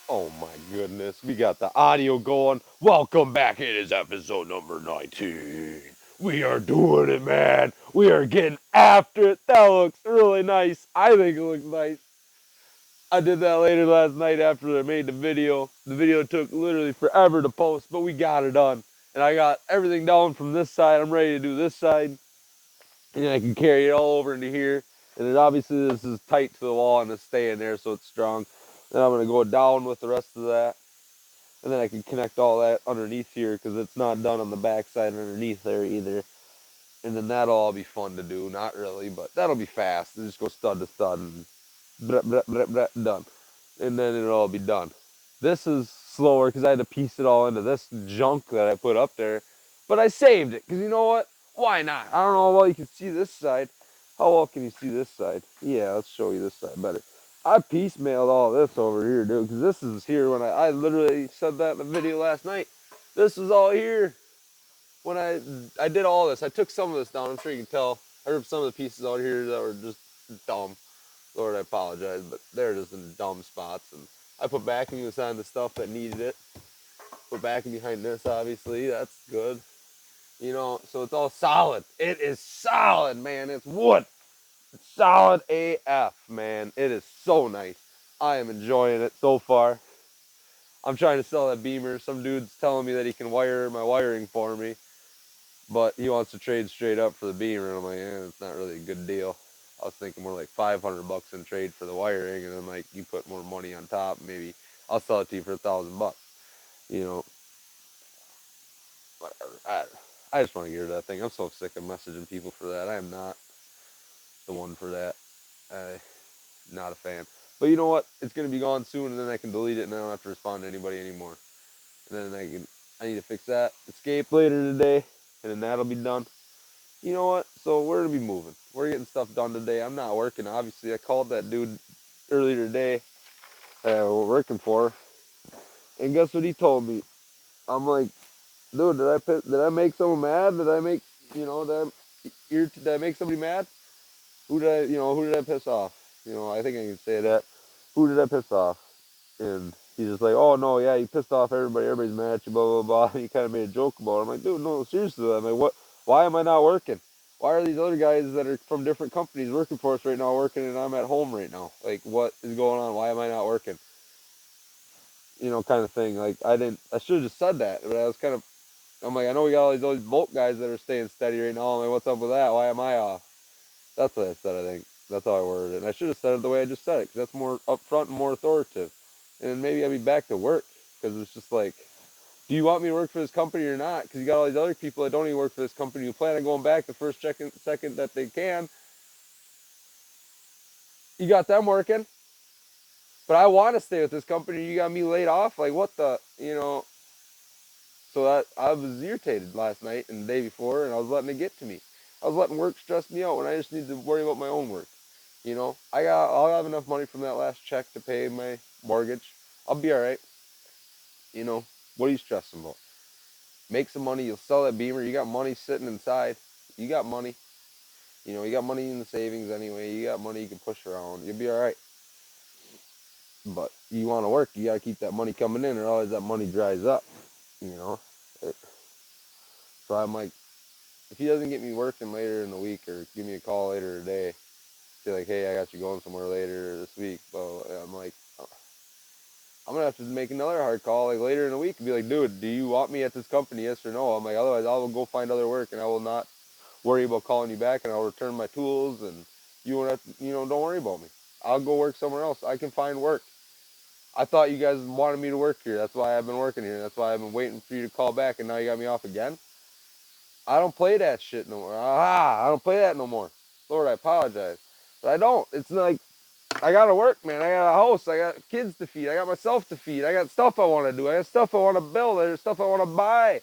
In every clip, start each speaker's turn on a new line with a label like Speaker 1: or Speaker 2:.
Speaker 1: Oh my goodness, we got the audio going. Welcome back. It is episode number 19. We are doing it, man. We are getting after it. That looks really nice. I think it looks nice. I did that later last night after I made the video. The video took literally forever to post, but we got it done. And I got everything down from this side. I'm ready to do this side. And then I can carry it all over into here. And then obviously this is tight to the wall and it's staying there so it's strong. Then I'm going to go down with the rest of that. And then I can connect all that underneath here because it's not done on the back side underneath there either. And then that'll all be fun to do. Not really, but that'll be fast. Just go stud to stud and done. And then it'll all be done. This is slower because I had to piece it all into this junk that I put up there. But I saved it because you know what? Why not? I don't know how well you can see this side. How well can you see this side? Yeah, let's show you this side better. I piecemealed all this over here, dude, because this is here when I literally said that in the video last night. This was all here when I did all this. I took some of this down. I'm sure you can tell. I ripped some of the pieces out here that were just dumb. Lord, I apologize, but they're just in dumb spots. And I put backing beside the stuff that needed it. Put backing behind this, obviously. That's good. You know, so it's all solid. It is solid, man. It's wood. Solid AF, man. It is so nice. I am enjoying it so far. I'm trying to sell that Beamer. Some dude's telling me that he can wire my wiring for me, but he wants to trade straight up for the Beamer. And I'm like, it's not really a good deal. I was thinking more like 500 bucks in trade for the wiring, and then like you put more money on top, maybe I'll sell it to you for $1,000. You know, whatever. I just want to get rid of that thing. I'm so sick of messaging people for that. I am not the one for that. Not a fan. But you know what? It's gonna be gone soon, and then I can delete it, and I don't have to respond to anybody anymore. And then I need to fix that. Escape later today, and then that'll be done. You know what? So we're gonna be moving. We're getting stuff done today. I'm not working, obviously. I called that dude earlier today we're working for, and guess what he told me? I'm like, dude, did I make someone mad? Did I make did I make somebody mad? Who did I piss off? I think I can say that. Who did I piss off? And he's just like, oh no, yeah, you pissed off everybody. Everybody's mad at you, blah blah blah. And he kind of made a joke about it. I'm like, dude, no, seriously. I'm like, what? Why am I not working? Why are these other guys that are from different companies working for us right now working, and I'm at home right now? Like, what is going on? Why am I not working? Kind of thing. Like, I should have just said that, but I'm like, I know we got all these bolt guys that are staying steady right now. I'm like, what's up with that? Why am I off? That's what I said, I think. That's how I worded it. And I should have said it the way I just said it, because that's more upfront and more authoritative. And then maybe I'd be back to work, because it's just like, do you want me to work for this company or not? Because you got all these other people that don't even work for this company who plan on going back the first second that they can. You got them working, but I want to stay with this company. You got me laid off? Like, what the. So I was irritated last night and the day before, and I was letting it get to me. I was letting work stress me out when I just need to worry about my own work. I'll have enough money from that last check to pay my mortgage. I'll be all right. You know, what are you stressing about? Make some money. You'll sell that Beamer. You got money sitting inside. You got money. You got money in the savings anyway. You got money you can push around. You'll be all right. But you want to work. You got to keep that money coming in, or otherwise that money dries up. You know. So I'm like, if he doesn't get me working later in the week or give me a call later today, say like, hey, I got you going somewhere later this week. But I'm like, I'm gonna have to make another hard call like later in the week and be like, dude, do you want me at this company? Yes or no? I'm like, otherwise I will go find other work and I will not worry about calling you back, and I'll return my tools, and you won't have to, don't worry about me. I'll go work somewhere else. I can find work. I thought you guys wanted me to work here. That's why I've been working here. That's why I've been waiting for you to call back, and now you got me off again. I don't play that shit no more. I don't play that no more. Lord, I apologize. But I don't. It's like, I gotta work, man. I got a house. I got kids to feed. I got myself to feed. I got stuff I want to do. I got stuff I want to build. There's stuff I want to buy.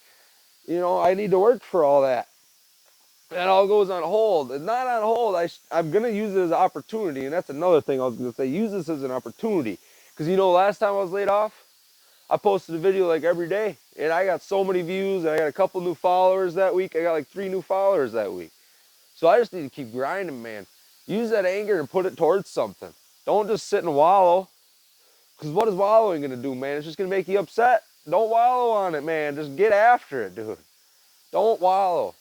Speaker 1: I need to work for all that. That all goes on hold. It's not on hold. I'm going to use it as an opportunity, and that's another thing I was going to say. Use this as an opportunity. Because, last time I was laid off, I posted a video like every day, and I got so many views, and I got a couple new followers that week. I got like 3 new followers that week. So I just need to keep grinding, man. Use that anger and put it towards something. Don't just sit and wallow. Because what is wallowing going to do, man? It's just going to make you upset. Don't wallow on it, man. Just get after it, dude. Don't wallow.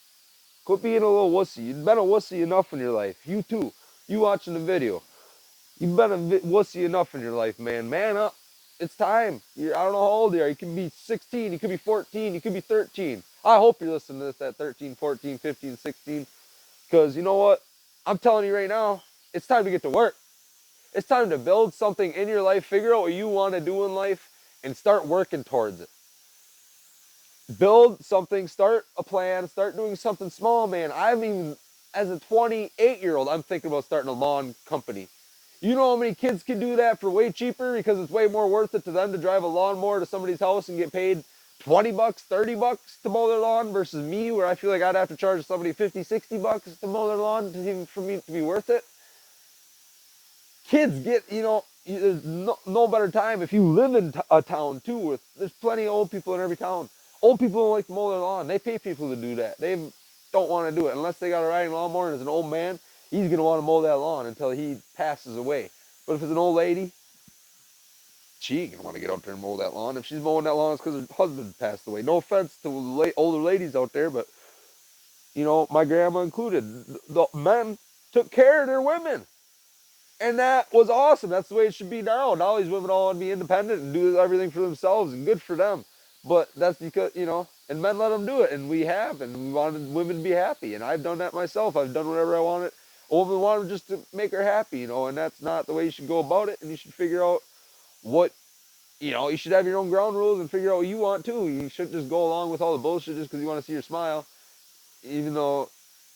Speaker 1: Quit being a little wussy. You've been a wussy enough in your life. You too. You watching the video. You've been a wussy enough in your life, man. Man up. It's time. I don't know how old you are. You could be 16. You could be 14. You could be 13. I hope you're listening to this at 13, 14, 15, 16. Because you know what? I'm telling you right now, it's time to get to work. It's time to build something in your life, figure out what you want to do in life, and start working towards it. Build something, start a plan, start doing something small, man. As a 28-year-old, I'm thinking about starting a lawn company. You know how many kids can do that for way cheaper because it's way more worth it to them to drive a lawnmower to somebody's house and get paid 20 bucks, 30 bucks to mow their lawn versus me where I feel like I'd have to charge somebody 50, 60 bucks to mow their lawn for me to be worth it. Kids get, there's no better time if you live in a town too. There's plenty of old people in every town. Old people don't like to mow their lawn. They pay people to do that. They don't want to do it unless they got a riding lawnmower and it's an old man. He's gonna want to mow that lawn until he passes away. But if it's an old lady, she ain't gonna want to get out there and mow that lawn. If she's mowing that lawn, it's because her husband passed away. No offense to older ladies out there, but my grandma included. The men took care of their women. And that was awesome. That's the way it should be now. Now these women all want to be independent and do everything for themselves, and good for them. But that's because, and men let them do it, and we have, and we wanted women to be happy. And I've done that myself. I've done whatever I wanted. A woman wanted just to make her happy, and that's not the way you should go about it. And you should figure out what, you should have your own ground rules and figure out what you want too. You shouldn't just go along with all the bullshit just because you want to see her smile, even though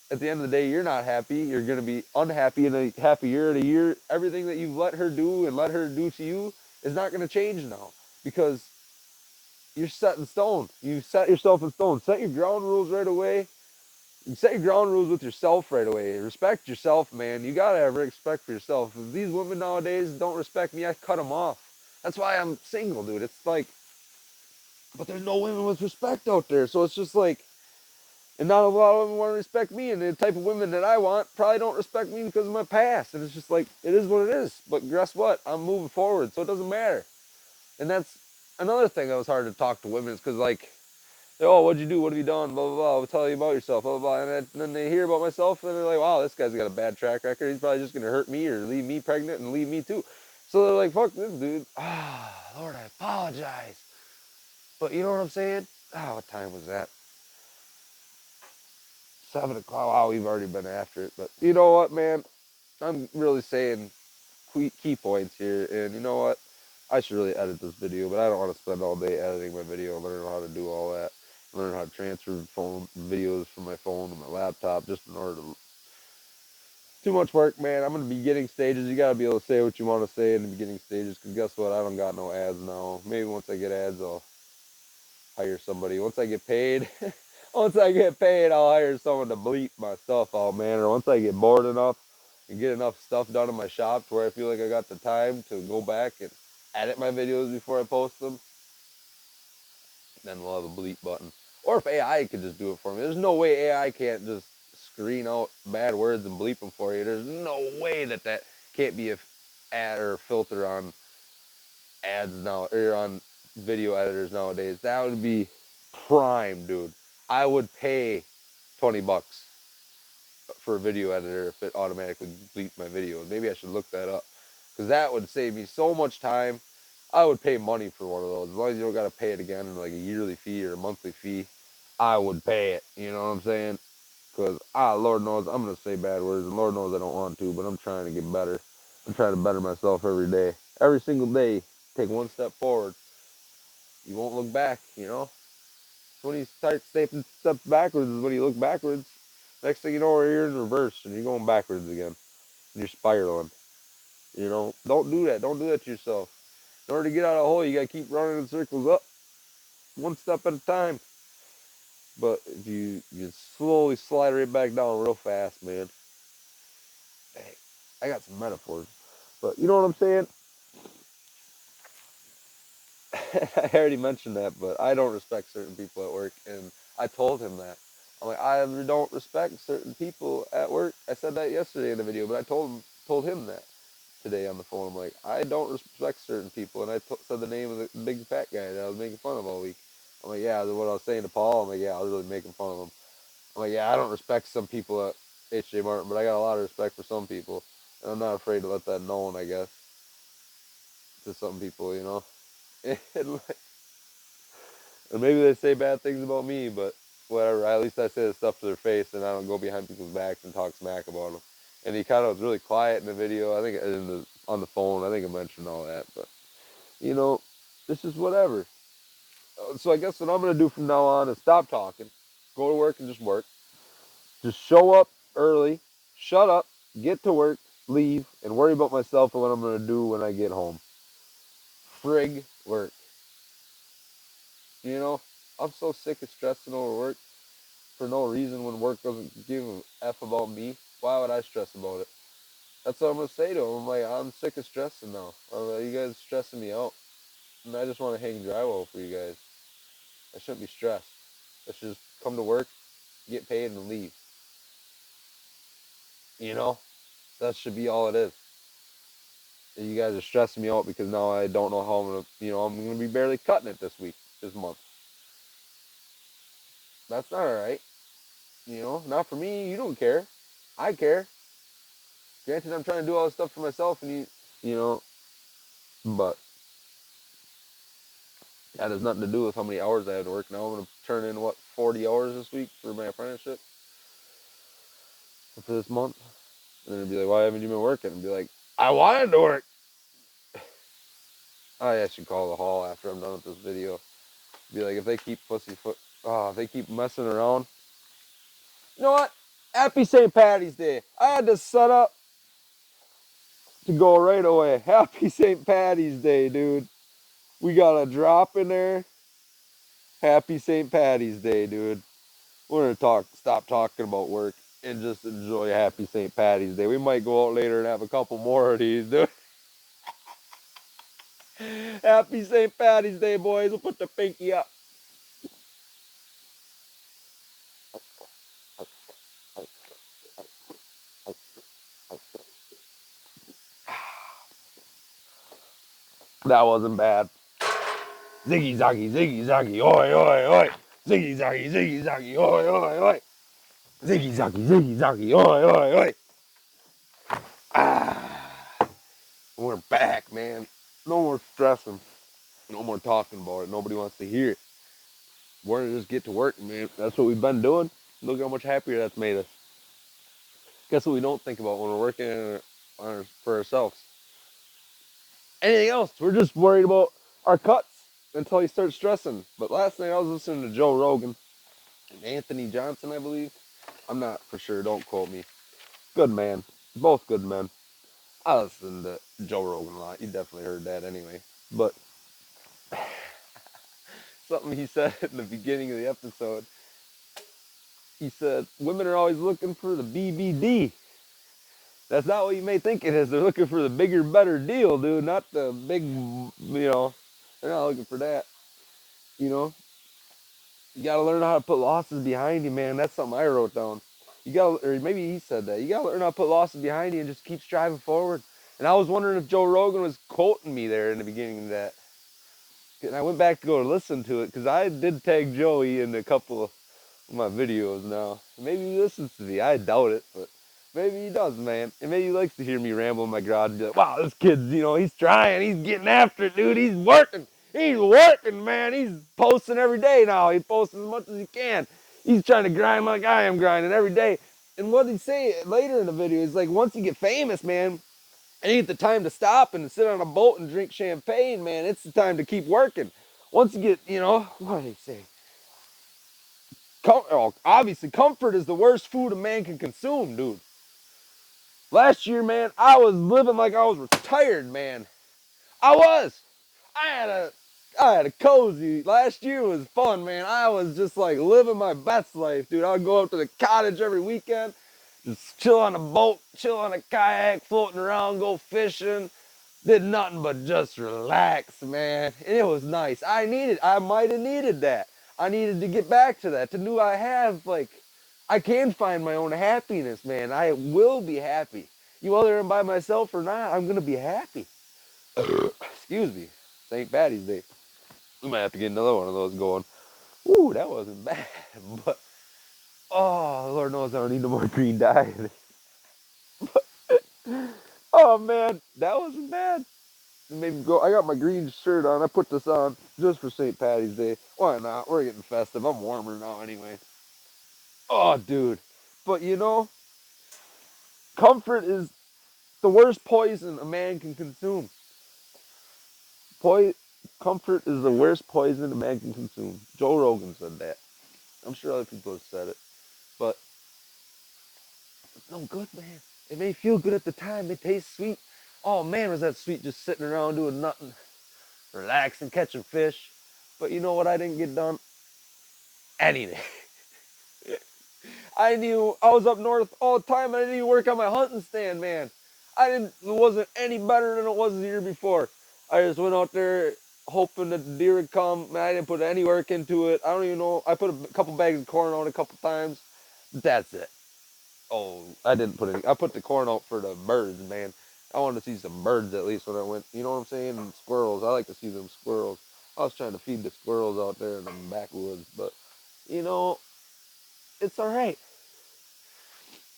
Speaker 1: at the end of the day, you're not happy. You're going to be unhappy in a half a year, in a year. Everything that you've let her do and let her do to you is not going to change now because you're set in stone. You set yourself in stone. Set your ground rules right away. You set your ground rules with yourself right away. Respect yourself, man. You got to have respect for yourself. If these women nowadays don't respect me, I cut them off. That's why I'm single, dude. It's like, but there's no women with respect out there. So it's just like, and not a lot of women want to respect me, and the type of women that I want probably don't respect me because of my past. And it's just like, it is what it is. But guess what? I'm moving forward, so it doesn't matter. And that's another thing that was hard to talk to women is because, like, oh, what'd you do? What have you done? Blah, blah, blah. I'll tell you about yourself, blah, blah, blah. And then they hear about myself, and they're like, wow, this guy's got a bad track record. He's probably just going to hurt me or leave me pregnant and leave me too. So they're like, fuck this dude. Lord, I apologize. But you know what I'm saying? What time was that? 7 o'clock. Wow, we've already been after it. But you know what, man? I'm really saying key points here. And you know what? I should really edit this video, but I don't want to spend all day editing my video, learning how to do all that, learn how to transfer phone videos from my phone to my laptop, just in order to. Too much work, man. I'm in the beginning stages. You got to be able to say what you want to say in the beginning stages, because guess what? I don't got no ads now. Maybe once I get ads, I'll hire somebody. Once I get paid, I'll hire someone to bleep my stuff out, man. Or once I get bored enough and get enough stuff done in my shop to where I feel like I got the time to go back and edit my videos before I post them, then we'll have a bleep button. Or if AI could just do it for me. There's no way AI can't just screen out bad words and bleep them for you. There's no way that can't be a ad or filter on ads now, or on video editors nowadays. That would be prime, dude. I would pay 20 bucks for a video editor if it automatically deletes my videos. Maybe I should look that up, because that would save me so much time. I would pay money for one of those. As long as you don't got to pay it again in like a yearly fee or a monthly fee, I would pay it. You know what I'm saying? Because, Lord knows, I'm going to say bad words, and Lord knows I don't want to, but I'm trying to get better. I'm trying to better myself every day. Every single day, take one step forward. You won't look back, When you start taking steps backwards is when you look backwards. Next thing you know, you're in reverse, and you're going backwards again. And you're spiraling. Don't do that. Don't do that to yourself. In order to get out of a hole, you got to keep running in circles up, one step at a time. But if you slowly slide right back down real fast, man. Hey, I got some metaphors. But you know what I'm saying? I already mentioned that, but I don't respect certain people at work, and I told him that. I'm like, I don't respect certain people at work. I said that yesterday in the video, but I told him that today on the phone. I'm like, I don't respect certain people, and I said the name of the big fat guy that I was making fun of all week. I'm like, yeah, what I was saying to Paul. I'm like, yeah, I was really making fun of him. I'm like, yeah, I don't respect some people at H.J. Martin, but I got a lot of respect for some people, and I'm not afraid to let that known, I guess, to some people, you know. And, like, and maybe they say bad things about me, but whatever. At least I say the stuff to their face, and I don't go behind people's backs and talk smack about them. And he kind of was really quiet in the video. I think on the phone, I think I mentioned all that, but you know, this is whatever. So I guess what I'm gonna do from now on is stop talking, go to work and just work. Just show up early, shut up, get to work, leave, and worry about myself and what I'm gonna do when I get home. Frig work. You know, I'm so sick of stressing over work for no reason when work doesn't give a F about me. Why would I stress about it? That's what I'm gonna say to him. I'm like, I'm sick of stressing now. I'm like, you guys are stressing me out. And I just want to hang drywall for you guys. I shouldn't be stressed. I should just come to work, get paid, and leave. You know? That should be all it is. You guys are stressing me out because now I don't know how I'm gonna, I'm gonna be barely cutting it this month. That's not alright. Not for me. You don't care. I care. Granted, I'm trying to do all this stuff for myself, and you know, but that has nothing to do with how many hours I have to work. Now I'm gonna turn in 40 hours this week for my apprenticeship for this month, and then it'd be like, why haven't you been working? And be like, I wanted to work. I should call the hall after I'm done with this video. Be like, if they keep if they keep messing around. You know what? Happy St. Patty's Day. I had to set up to go right away. Happy St. Patty's Day, dude. We got a drop in there. Happy St. Patty's Day, dude. We're gonna stop talking about work and just enjoy Happy St. Patty's Day. We might go out later and have a couple more of these, dude. Happy St. Patty's Day, boys. We'll put the pinky up. That wasn't bad. Ziggy zaggy, oi, oi, oi. Ziggy zaggy, oi, oi, oi. Ziggy zaggy, oi, oi, oi. Ah, we're back, man. No more stressing. No more talking about it. Nobody wants to hear it. We're gonna just get to work, man. That's what we've been doing. Look how much happier that's made us. Guess what we don't think about when we're working for ourselves? Anything else? We're just worried about our cuts until you start stressing. But last night I was listening to Joe Rogan and Anthony Johnson, I believe. I'm not for sure. Don't quote me. Good man. Both good men. I listen to Joe Rogan a lot. You definitely heard that anyway. But something he said in the beginning of the episode, he said, women are always looking for the BBD. That's not what you may think it is. They're looking for the bigger, better deal, dude. Not the big, they're not looking for that. You know, you got to learn how to put losses behind you, man. That's something I wrote down. Or maybe he said that. You got to learn how to put losses behind you and just keep striving forward. And I was wondering if Joe Rogan was quoting me there in the beginning of that. And I went back to go listen to it because I did tag Joey in a couple of my videos now. Maybe he listens to me. I doubt it, but maybe he does, man. And maybe he likes to hear me ramble in my garage and be like, wow, this kid's, he's trying. He's getting after it, dude. He's working. He's working, man. He's posting every day now. He posts as much as he can. He's trying to grind like I am grinding every day. And what did he say later in the video? He's like, once you get famous, man, it ain't the time to stop and sit on a boat and drink champagne, man. It's the time to keep working. Once you get, what did he say? Obviously, comfort is the worst food a man can consume, dude. Last year, man, I was living like I was retired, man. I was. I had a, I had a cozy. Last year was fun, man. I was just like living my best life, dude. I would go up to the cottage every weekend, just chill on a boat, chill on a kayak, floating around, go fishing. Did nothing but just relax, man. And it was nice. I might have needed that. I needed to get back to that. To know I can find my own happiness, man. I will be happy. You whether I'm by myself or not, I'm gonna be happy. Excuse me. St. Patty's Day. We might have to get another one of those going. Ooh, that wasn't bad. But oh, Lord knows I don't need no more green dye. Oh man, that wasn't bad. Maybe go. I got my green shirt on. I put this on just for St. Patty's Day. Why not? We're getting festive. I'm warmer now anyway. Oh, dude. But you know, comfort is the worst poison a man can consume. Poi- Comfort is the worst poison a man can consume. Joe Rogan said that. I'm sure other people have said it. But it's no good, man. It may feel good at the time. It tastes sweet. Oh man, was that sweet just sitting around doing nothing, relaxing, catching fish. But you know what I didn't get done? Anything. I knew I was up north all the time. I didn't even work on my hunting stand, man. I didn't. It wasn't any better than it was the year before. I just went out there hoping that the deer would come. Man, I didn't put any work into it. I don't even know. I put a couple bags of corn out a couple times. That's it. Oh, I didn't put any. I put the corn out for the birds, man. I wanted to see some birds at least when I went. You know what I'm saying? And squirrels. I like to see them squirrels. I was trying to feed the squirrels out there in the backwoods, but you know, it's all right.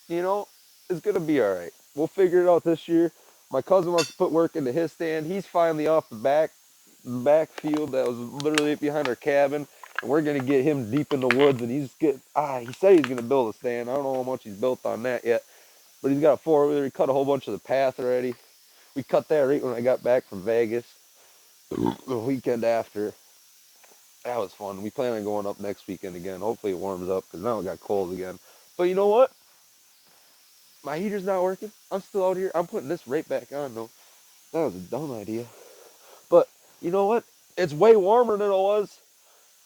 Speaker 1: You know, it's gonna be all right. We'll figure it out this year. My cousin wants to put work into his stand. He's finally off the backfield that was literally behind our cabin, and we're gonna get him deep in the woods. And he said he's gonna build a stand. I don't know how much he's built on that yet, but he's got a four-wheeler. He cut a whole bunch of the path already. We cut that right when I got back from Vegas the weekend after. That was fun. We plan on going up next weekend again. Hopefully it warms up because now it got cold again. But you know what? My heater's not working. I'm still out here. I'm putting this right back on though. That was a dumb idea. But you know what? It's way warmer than it was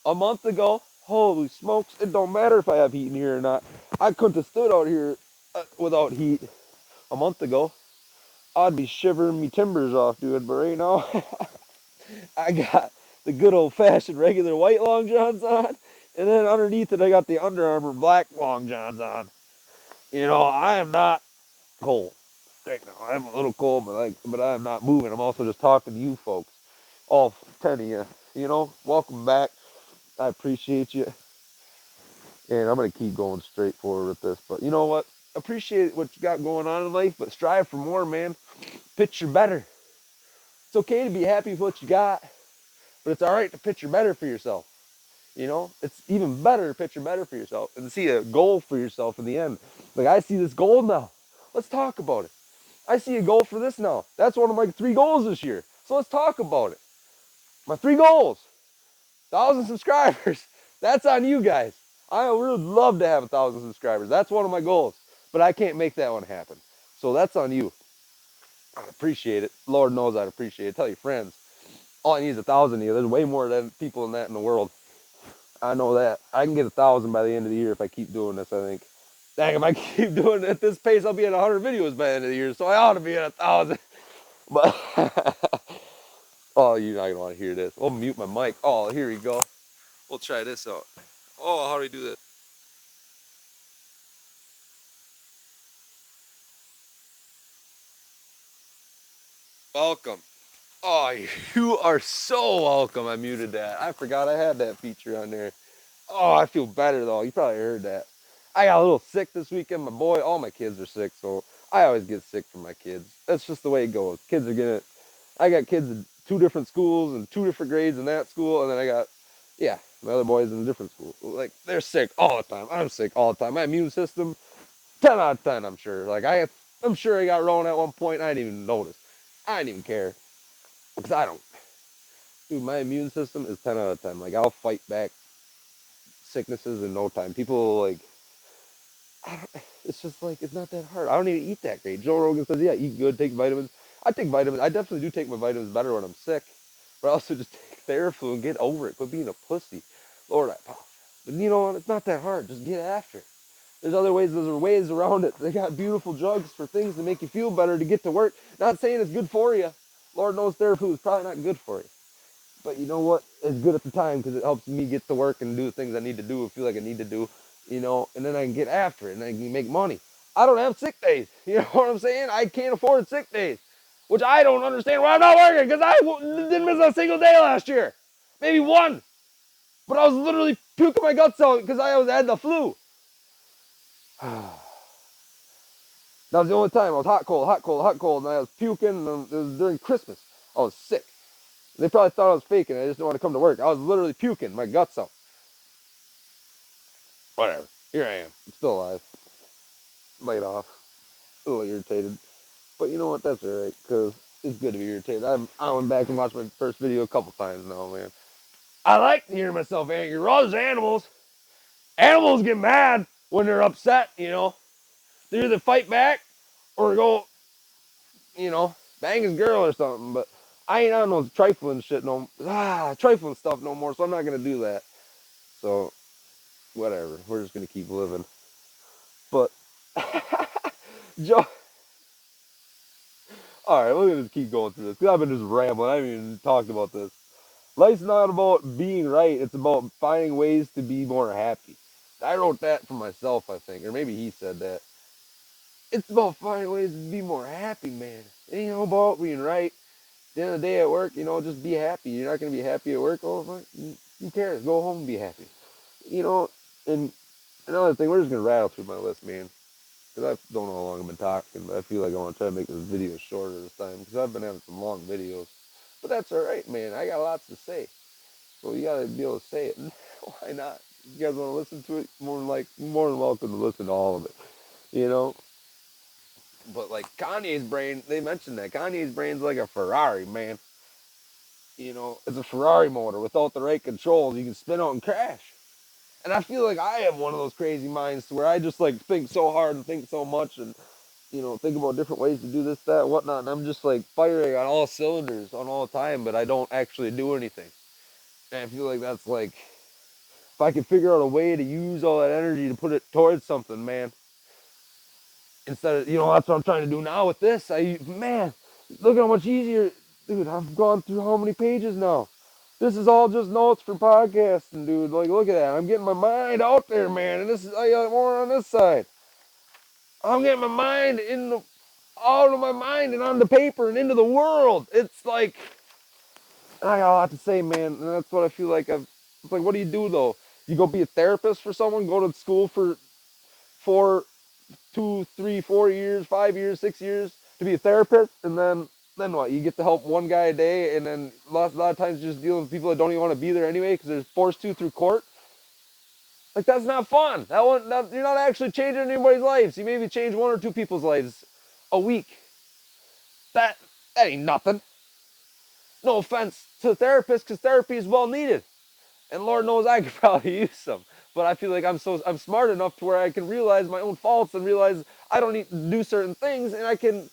Speaker 1: a month ago. Holy smokes. It don't matter if I have heat in here or not. I couldn't have stood out here without heat a month ago. I'd be shivering me timbers off, dude. But right now, I got the good old fashioned regular white long johns on. And then underneath it, I got the Under Armour black long johns on. You know, I am not cold right now. I'm a little cold, but I'm not moving. I'm also just talking to you folks, all 10 of you. You know, welcome back. I appreciate you, and I'm gonna keep going straight forward with this. But you know what? Appreciate what you got going on in life, but strive for more, man. Picture better. It's okay to be happy with what you got, but it's all right to picture better for yourself. You know, it's even better to picture better for yourself and see a goal for yourself in the end. Like I see this goal now. Let's talk about it. I see a goal for this now. That's one of my 3 goals this year. So let's talk about it. My 3 goals: 1,000 subscribers. That's on you guys. I would love to have 1,000 subscribers. That's one of my goals. But I can't make that one happen. So that's on you. I'd appreciate it. Lord knows I'd appreciate it. Tell your friends. All I need is 1,000 of you. There's way more than people than that in the world. I know that. I can get 1,000 by the end of the year if I keep doing this, I think. Dang, if I keep doing it at this pace, I'll be at 100 videos by the end of the year. So I ought to be at 1,000. But oh, you're not gonna want to hear this. We'll mute my mic. Oh, here we go. We'll try this out. Oh, how do we do this? Welcome. Oh, you are so welcome. I muted that. I forgot I had that feature on there. Oh, I feel better though. You probably heard that. I got a little sick this weekend. My boy, all my kids are sick, so I always get sick from my kids. That's just the way it goes. Kids are getting it. I got kids in 2 different schools and 2 different grades in that school, and then I got, yeah, my other boys in a different school. Like they're sick all the time. I'm sick all the time. My immune system, 10 out of 10. I'm sure. I'm sure I got Rona at one point. And I didn't even notice. I didn't even care because I don't. Dude, my immune system is 10 out of 10. Like I'll fight back sicknesses in no time. People like, it's just like it's not that hard. I don't even eat that great. Joe Rogan says, yeah, eat good, take vitamins. I take vitamins. I definitely do take my vitamins better when I'm sick, but I also just take Theraflu and get over it. Quit being a pussy. Lord, but you know what? It's not that hard. Just get after it. There's other ways. There's ways around it. They got beautiful drugs for things to make you feel better to get to work. Not saying it's good for you. Lord knows Theraflu is probably not good for you. But you know what? It's good at the time because it helps me get to work and do the things I need to do and feel like I need to do, you know, and then I can get after it and I can make money. I don't have sick days. You know what I'm saying? I can't afford sick days, which I don't understand why I'm not working because didn't miss a single day last year. Maybe one. But I was literally puking my guts out because I had the flu. That was the only time I was hot, cold, hot, cold, hot, cold, and I was puking, and it was during Christmas. I was sick. They probably thought I was faking. I just didn't want to come to work. I was literally puking my guts out. Whatever. Here I am. I'm still alive. Laid off. A little irritated. But you know what? That's alright, because it's good to be irritated. I went back and watched my first video a couple times now, man. I like hearing myself angry. We're all just animals. Animals get mad when they're upset, you know. They either fight back or go, you know, bang his girl or something. But I ain't on those trifling shit trifling stuff no more, so I'm not gonna do that. So whatever. We're just gonna keep living. But Joe, all right, we're gonna keep going through this because I've been just rambling. I haven't even talked about this. Life's not about being right. It's about finding ways to be more happy. I wrote that for myself, I think, or maybe he said that. It's about finding ways to be more happy, man. It ain't about being right. At the end of the day at work, you know, just be happy. You're not gonna be happy at work. Oh, who cares? Go home and be happy. You know, and another thing, we're just gonna rattle through my list, man. Because I don't know how long I've been talking, but I feel like I want to try to make this video shorter this time because I've been having some long videos. But that's all right, man. I got lots to say. So you gotta be able to say it. Why not? You guys want to listen to it? More than welcome to listen to all of it. You know. But like Kanye's brain, they mentioned that Kanye's brain's like a Ferrari, man. You know, it's a Ferrari motor. Without the right controls, you can spin out and crash. And I feel like I have one of those crazy minds where I just like think so hard and think so much and you know think about different ways to do this, that, whatnot. And I'm just like firing on all cylinders on all time, but I don't actually do anything. And I feel like that's like if I could figure out a way to use all that energy to put it towards something, man. Instead of, you know, that's what I'm trying to do now with this. Man, look at how much easier, dude. I've gone through how many pages now. This is all just notes for podcasting, dude. Like, look at that. I'm getting my mind out there, man. And this is, I got more on this side. I'm getting my mind out of my mind and on the paper and into the world. It's like, I got a lot to say, man. And that's what I feel like it's like, what do you do, though? You go be a therapist for someone, go to school for 4, 2, 3, 4 years, 5 years, 6 years to be a therapist, and then what? You get to help one guy a day, and then a lot of times you're just dealing with people that don't even want to be there anyway because they're forced to through court. Like that's not fun. You're not actually changing anybody's lives. You maybe change one or two people's lives a week. That ain't nothing. No offense to therapists, because therapy is well needed, and Lord knows I could probably use some. But I feel like I'm smart enough to where I can realize my own faults and realize I don't need to do certain things, and I can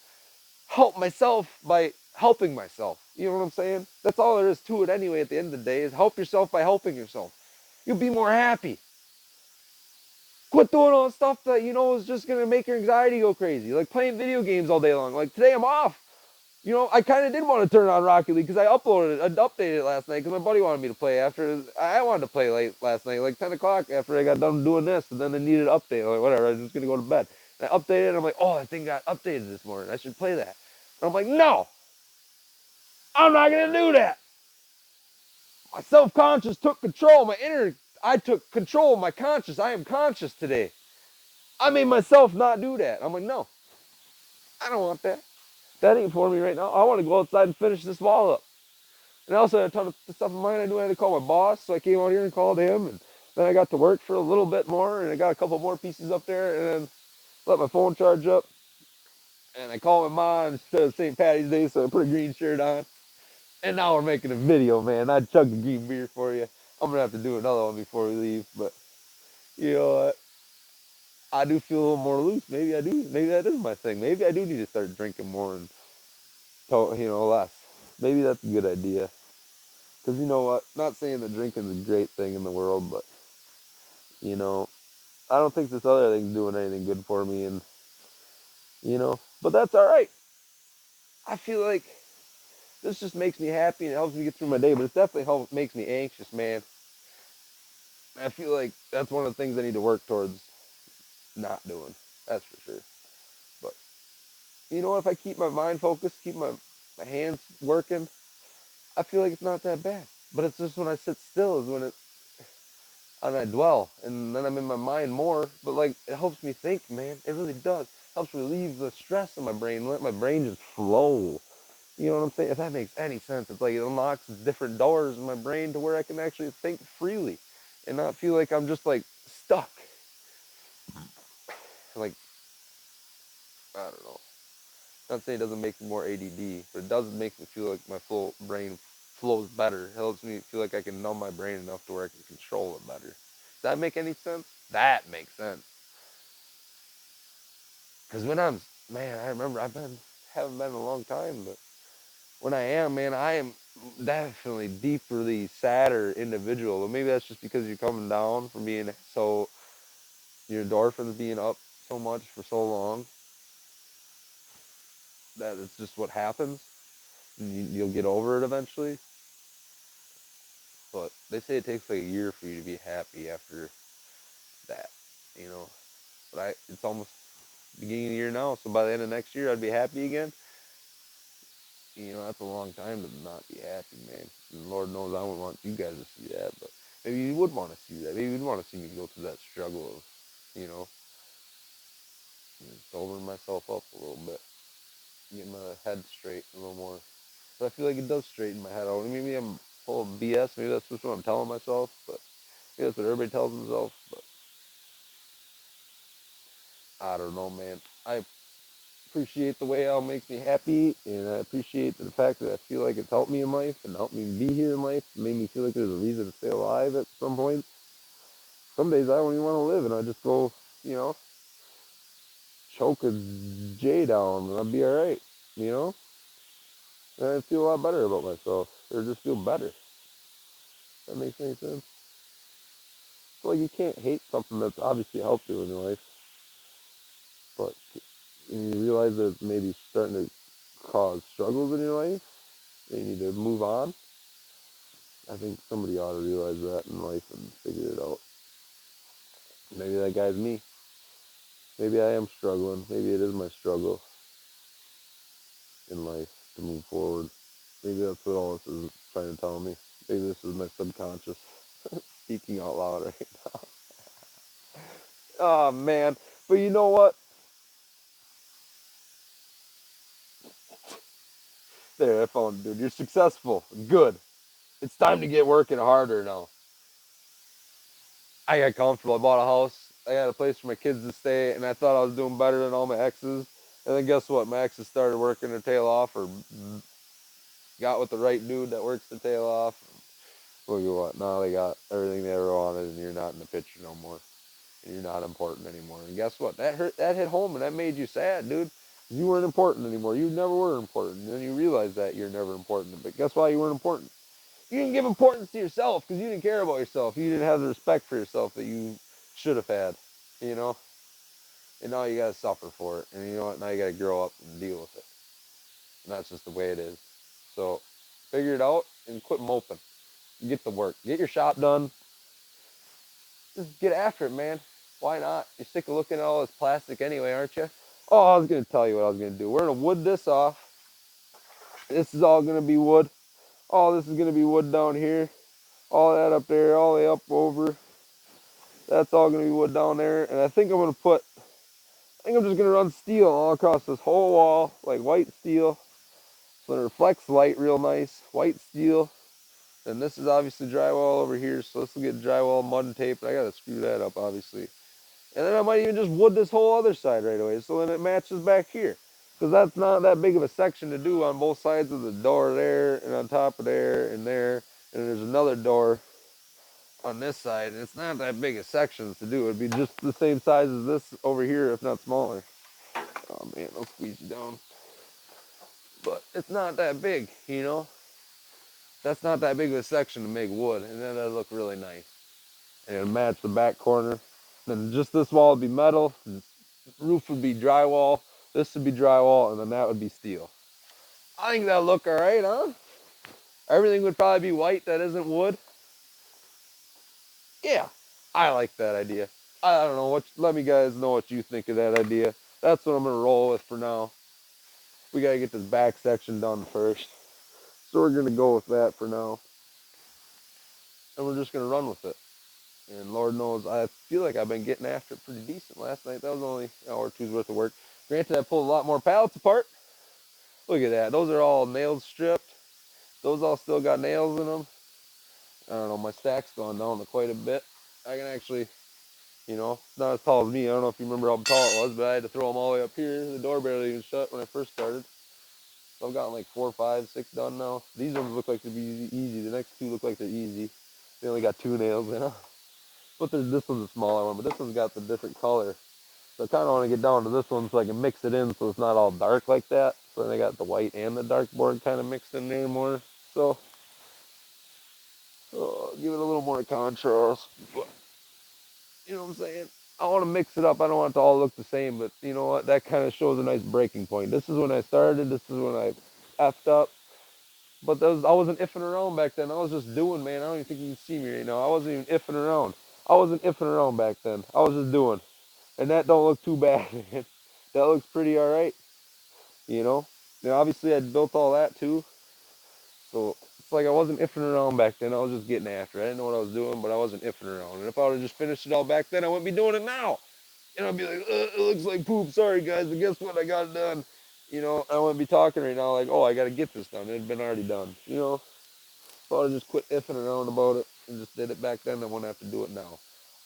Speaker 1: help myself by helping myself. You know what I'm saying? That's all there is to it anyway at the end of the day is help yourself by helping yourself. You'll be more happy. Quit doing all the stuff that you know is just gonna make your anxiety go crazy. Like playing video games all day long. Like today I'm off. You know, I kind of did want to turn on Rocket League because I updated it last night because my buddy wanted me to play after. I wanted to play late last night, like 10 o'clock after I got done doing this, but then I needed an update. I'm like, whatever, I'm just going to go to bed. And I updated it, and I'm like, oh, I think got updated this morning. I should play that. And I'm like, no, I'm not going to do that. My self-conscious took control. I took control of my conscious. I am conscious today. I made myself not do that. I'm like, no, I don't want that. That ain't for me right now. I want to go outside and finish this wall up. And I also had a ton of stuff in mind. I knew I had to call my boss, so I came out here and called him. And then I got to work for a little bit more, and I got a couple more pieces up there, and then let my phone charge up. And I called my mom instead of St. Patty's Day, so I put a green shirt on. And now we're making a video, man. I chugged a green beer for you. I'm gonna have to do another one before we leave, but you know what? I do feel a little more loose. Maybe I do. Maybe that is my thing. Maybe I do need to start drinking more and less. Maybe that's a good idea. Because you know what? Not saying that drinking is a great thing in the world, but you know, I don't think this other thing's doing anything good for me, and but that's all right. I feel like this just makes me happy and helps me get through my day, but it definitely makes me anxious, man. I feel like that's one of the things I need to work towards not doing. That's for sure. you know, if I keep my mind focused, keep my hands working, I feel like it's not that bad. But it's just when I sit still is when it and I dwell, and then I'm in my mind more. But like it helps me think, man. It really does. Helps relieve the stress in my brain. Let my brain just flow. You know what I'm saying? If that makes any sense, it's like it unlocks different doors in my brain to where I can actually think freely, and not feel like I'm just like stuck. Like I don't know. Not saying it doesn't make me more ADD, but it does make me feel like my full brain flows better. It helps me feel like I can numb my brain enough to where I can control it better. Does that make any sense? That makes sense. Because when I'm, man, I remember haven't been in a long time, but when I am, man, I am definitely deeply sadder individual. But maybe that's just because you're coming down from being so, your endorphins being up so much for so long that it's just what happens. And you'll get over it eventually. But they say it takes like a year for you to be happy after that, you know. But it's almost beginning of the year now, so by the end of next year, I'd be happy again. You know, that's a long time to not be happy, man. And Lord knows I wouldn't want you guys to see that, but maybe you would want to see that. Maybe you'd want to see me go through that struggle of, you know, sobering myself up a little bit, getting my head straight a little more. But I feel like it does straighten my head out. Maybe I'm full of BS. Maybe that's just what I'm telling myself, but maybe that's what everybody tells themselves. But I don't know, man. I appreciate the way Al makes me happy, and I appreciate the fact that I feel like it's helped me in life and helped me be here in life. It made me feel like there's a reason to stay alive at some point. Some days I don't even want to live, and I just go, you know, choke a J down, and I'll be all right, you know. And I feel a lot better about myself, or just feel better. That makes any sense. So like you can't hate something that's obviously helped you in your life, but when you realize that it's maybe starting to cause struggles in your life, and you need to move on. I think somebody ought to realize that in life and figure it out. Maybe that guy's me. Maybe I am struggling. Maybe it is my struggle in life to move forward. Maybe that's what all this is trying to tell me. Maybe this is my subconscious speaking out loud right now. Oh man. But you know what? There, I found it, dude. You're successful. Good. It's time to get working harder now. I got comfortable. I bought a house. I got a place for my kids to stay, and I thought I was doing better than all my exes. And then guess what? My exes started working their tail off, or got with the right dude that works their tail off. Look at what? Now they got everything they ever wanted, and you're not in the picture no more. And you're not important anymore. And guess what? That hurt. That hit home, and that made you sad, dude. You weren't important anymore. You never were important. And then you realize that you're never important. But guess why you weren't important? You didn't give importance to yourself because you didn't care about yourself. You didn't have the respect for yourself that you should have had. You know. And now you gotta suffer for it. And you know what? Now you gotta grow up and deal with it. And that's just the way it is. So figure it out and quit moping. Get to work. Get your shop done. Just get after it, man. Why not? You're sick of looking at all this plastic anyway, aren't you? Oh, I was gonna tell you what I was gonna do. We're gonna wood this off. This is all gonna be wood. All this is gonna be wood down here. All that up there, all the way up over. That's all gonna be wood down there. And I think I'm just gonna run steel all across this whole wall, like white steel. So it reflects light real nice. White steel. And this is obviously drywall over here, so this will get drywall, mud, and tape. I gotta screw that up, obviously. And then I might even just wood this whole other side right away, so then it matches back here. Because that's not that big of a section to do on both sides of the door there, and on top of there, and there. And there's another door on this side, and it's not that big of sections to do. It'd be just the same size as this over here, if not smaller. Oh man, I'll squeeze you down. But it's not that big, you know? That's not that big of a section to make wood, and then it'll look really nice. And it'll match the back corner. Then just this wall would be metal, roof would be drywall, this would be drywall, and then that would be steel. I think that'll look all right, huh? Everything would probably be white that isn't wood. Yeah, I like that idea. I don't know what. Let me guys know what you think of that idea. That's what I'm gonna roll with for now. we gotta get this back section done first. So we're gonna go with that for now, and we're just gonna run with it. And Lord knows, I feel like I've been getting after it pretty decent. Last night, that was only an hour or two's worth of work. Granted, I pulled a lot more pallets apart. Look at that. Those are all nails stripped. Those all still got nails in them. I don't know, my stack's gone down to quite a bit. I can actually, it's not as tall as me. I don't know if you remember how tall it was, but I had to throw them all the way up here. The door barely even shut when I first started. So I've gotten like 4, 5, 6 done now. These ones look like they'd be easy. The next two look like they're easy. They only got 2 nails in them. But this one's a smaller one, but this one's got the different color. So I kind of want to get down to this one so I can mix it in so it's not all dark like that. So then I got the white and the dark board kind of mixed in there more. So give it a little more contrast. But, you know what I'm saying? I want to mix it up. I don't want it to all look the same, but you know what? That kind of shows a nice breaking point. This is when I started. This is when I effed up. But I wasn't iffing around back then. I was just doing, man. I don't even think you can see me right now. I wasn't even iffing around. I wasn't iffing around back then. I was just doing. And that don't look too bad, man. That looks pretty all right, you know? Now, obviously, I built all that, too. So, it's like I wasn't iffing around back then. I was just getting after it. I didn't know what I was doing, but I wasn't iffing around. And if I would have just finished it all back then, I wouldn't be doing it now. And I'd be like, it looks like poop. Sorry, guys, but guess what? I got it done. I wouldn't be talking right now like, oh, I got to get this done. It had been already done, If I would have just quit iffing around about it and just did it back then, I wouldn't have to do it now.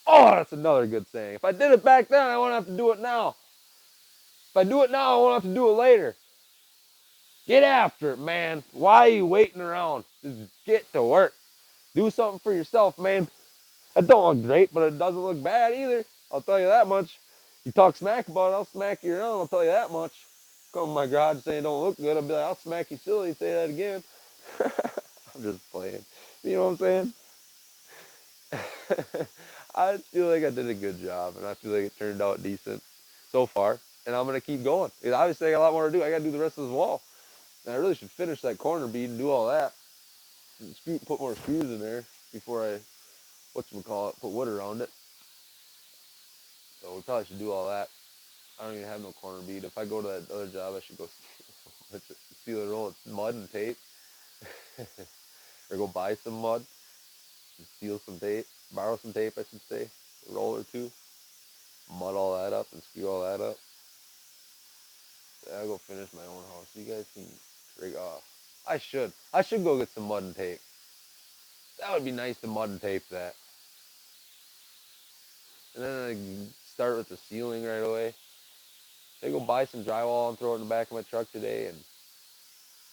Speaker 1: Oh, that's another good saying. If I did it back then, I wouldn't have to do it now. If I do it now, I won't have to do it later. Get after it, man. Why are you waiting around? Just get to work. Do something for yourself, man. That don't look great, but it doesn't look bad either. I'll tell you that much. You talk smack about it, I'll smack you around. I'll tell you that much. Come to my garage saying it don't look good, I'll be like, I'll smack you silly and say that again. I'm just playing. You know what I'm saying? I feel like I did a good job, and I feel like it turned out decent so far. And I'm gonna keep going. Obviously, I got a lot more to do. I gotta do the rest of this wall. And I really should finish that corner bead and do all that. And put more screws in there before I, put wood around it. So we probably should do all that. I don't even have no corner bead. If I go to that other job, I should go steal a roll of mud and tape. Or go buy some mud and steal some tape. Borrow some tape, I should say. A roll or two. Mud all that up and screw all that up. I'll go finish my own house. You guys can rig off. I should. I should go get some mud and tape. That would be nice to mud and tape that. And then I start with the ceiling right away. Should I go buy some drywall and throw it in the back of my truck today and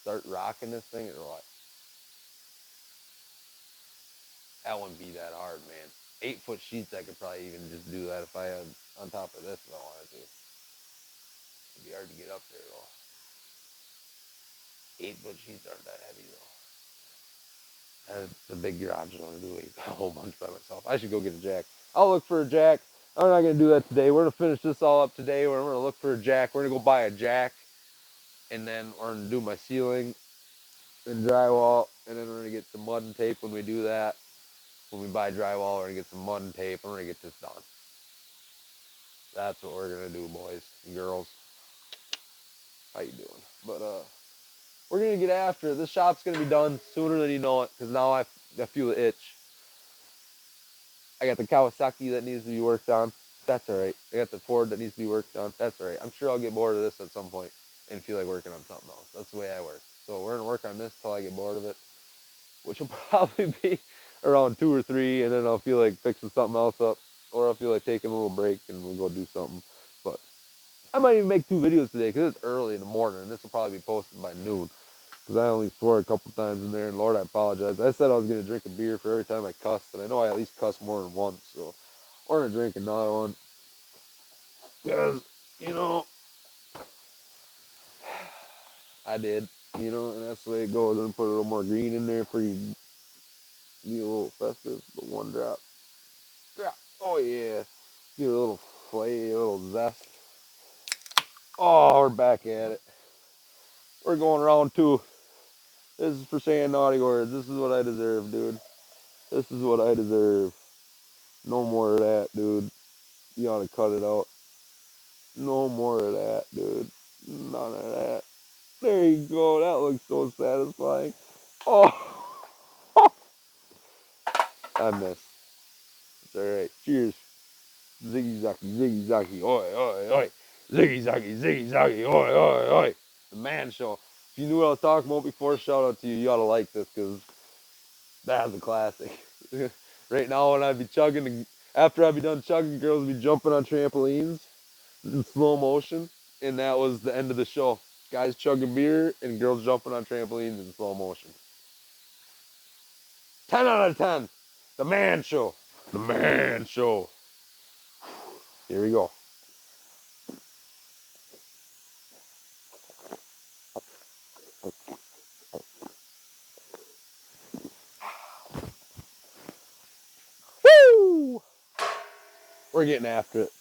Speaker 1: start rocking this thing or what? That wouldn't be that hard, man. 8-foot sheets, I could probably even just do that if I had on top of this if I wanted to. It'd be hard to get up there though. 8-foot sheets aren't that heavy though. That's a big garage. I want to do a whole bunch by myself. I should go get a jack. I'll look for a jack. I'm not going to do that today. We're going to finish this all up today. We're going to look for a jack. We're going to go buy a jack. And then we're going to do my ceiling and drywall. And then we're going to get some mud and tape when we do that. When we buy drywall, we're going to get some mud and tape. And we're going to get this done. That's what we're going to do, boys and girls. How you doing? But we're going to get after it. This shop's going to be done sooner than you know it. Because now I feel the itch. I got the Kawasaki that needs to be worked on. That's all right. I got the Ford that needs to be worked on. That's all right. I'm sure I'll get bored of this at some point and feel like working on something else. That's the way I work. So we're gonna work on this till I get bored of it, which will probably be around 2 or 3, and then I'll feel like fixing something else up, or I'll feel like taking a little break and we'll go do something. But I might even make 2 videos today because it's early in the morning, and this will probably be posted by noon. Because I only swore a couple times in there, and Lord, I apologize. I said I was gonna drink a beer for every time I cussed, and I know I at least cussed more than once, so we're gonna drink another one. Because, you know, I did, and that's the way it goes. And put a little more green in there for you, be a little festive, but 1 drop. Yeah. Oh, yeah. Give it a little flay, a little zest. Oh, we're back at it. We're going round 2. This is for saying naughty words. This is what I deserve, dude. This is what I deserve. No more of that, dude. You ought to cut it out. No more of that, dude. None of that. There you go. That looks so satisfying. Oh, I missed. It's alright. Cheers. Ziggy Zaggy, Ziggy Zaggy, oi, oi, oi. Ziggy Zaggy, Ziggy Zaggy, oi, oi, oi. The Man Show. If you knew what I was talking about before, shout out to you. You ought to like this because that's a classic. Right now, when I'd be chugging, after I'd be done chugging, girls would be jumping on trampolines in slow motion, and that was the end of the show. Guys chugging beer and girls jumping on trampolines in slow motion. 10 out of 10. The Man Show. The Man Show. Here we go. Woo! We're getting after it.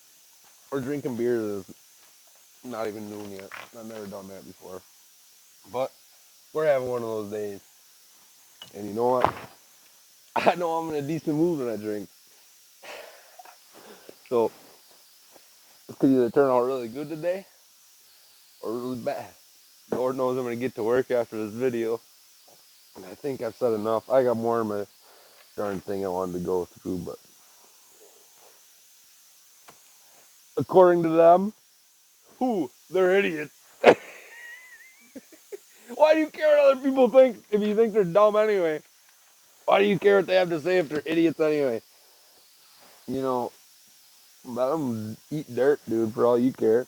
Speaker 1: We're drinking beer that's not even noon yet. I've never done that before. But we're having one of those days. And you know what? I know I'm in a decent mood when I drink. So it could either turn out really good today or really bad. Lord knows I'm going to get to work after this video. And I think I've said enough. I got more of my darn thing I wanted to go through. But according to them, they're idiots. Why do you care what other people think if you think they're dumb anyway? Why do you care what they have to say if they're idiots anyway? You know, let them eat dirt, dude, for all you care.